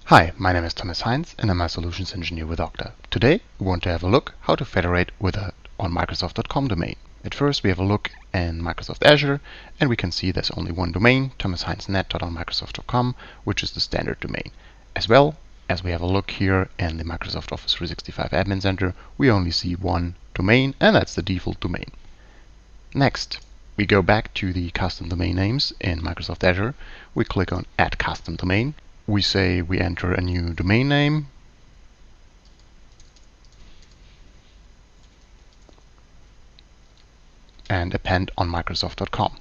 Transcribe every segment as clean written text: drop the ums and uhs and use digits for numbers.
Hi, my name is Thomas Heinz and I'm a solutions engineer with Okta. Today we want to have a look how to federate with a on Microsoft.com domain. At first we have a look in Microsoft Azure and we can see there's only one domain, thomasheinznet.onmicrosoft.com, which is the standard domain. As well as we have a look here in the Microsoft Office 365 Admin Center, we only see one domain and that's the default domain. Next, we go back to the custom domain names in Microsoft Azure. We click on Add Custom Domain. We say we enter a new domain name. And append on Microsoft.com.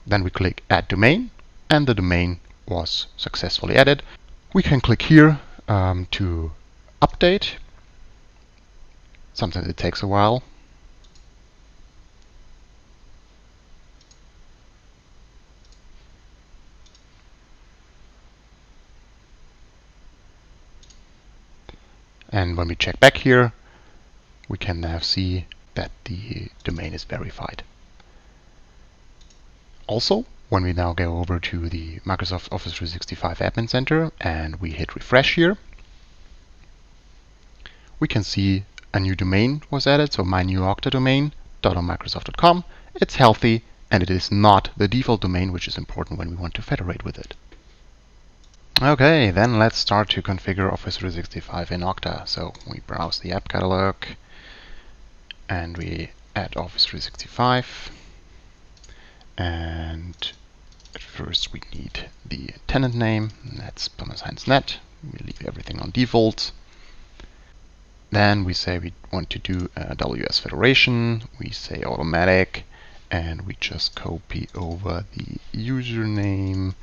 Then we click Add Domain, and the domain was successfully added. We can click here to update. Sometimes it takes a while. And when we check back here, we can now see that the domain is verified. Also, when we now go over to the Microsoft Office 365 Admin Center and we hit refresh here, we can see a new domain was added, so my new Okta domain, .onmicrosoft.com. It's healthy and it is not the default domain, which is important when we want to federate with it. Okay, then let's start to configure Office 365 in Okta. So we browse the app catalog and we add Office 365. And at first we need the tenant name, that's Thomas Heinz Net. We leave everything on default. Then we say we want to do a WS federation. We say automatic and we just copy over the username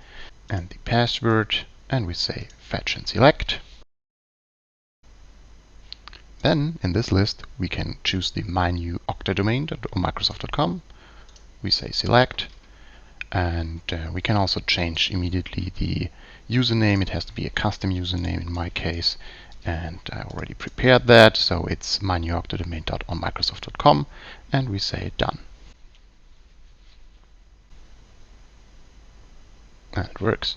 and the password. And we say fetch and select. Then in this list we can choose the my new Okta domain or Microsoft.com. We say select, and we can also change immediately the username. It has to be a custom username in my case, and I already prepared that, so it's my new Okta domain.onmicrosoft.com, and we say done. And it works.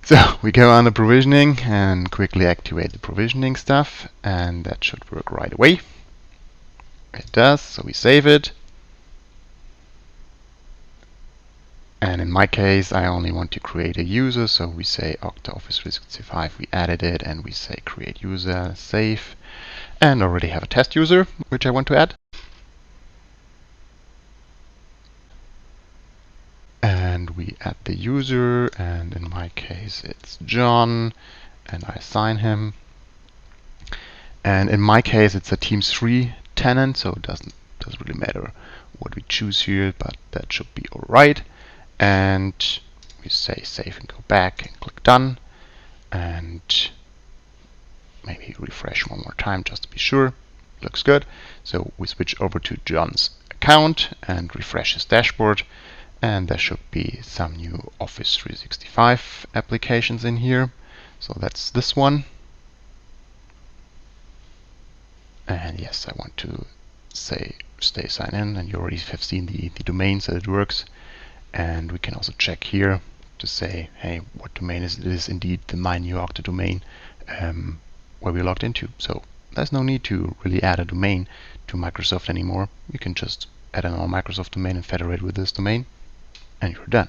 So we go under provisioning and quickly activate the provisioning stuff, and that should work right away. It does, so we save it. And in my case, I only want to create a user, so we say Okta Office 365, we added it, and we say create user, save, and already have a test user, which I want to add. And we add the user, and in my case it's John, and I assign him. And in my case it's a Teams 3 tenant, so it doesn't really matter what we choose here, but that should be alright. And we say save and go back and click done, and maybe refresh one more time just to be sure. Looks good. So we switch over to John's account and refresh his dashboard. And there should be some new Office 365 applications in here. So that's this one. And yes, I want to say stay sign in, and you already have seen the domains that it works. And we can also check here to say, hey, what domain is it? It is indeed the my new Okta domain where we logged into. So there's no need to really add a domain to Microsoft anymore. You can just add an all Microsoft domain and federate with this domain, and you're done.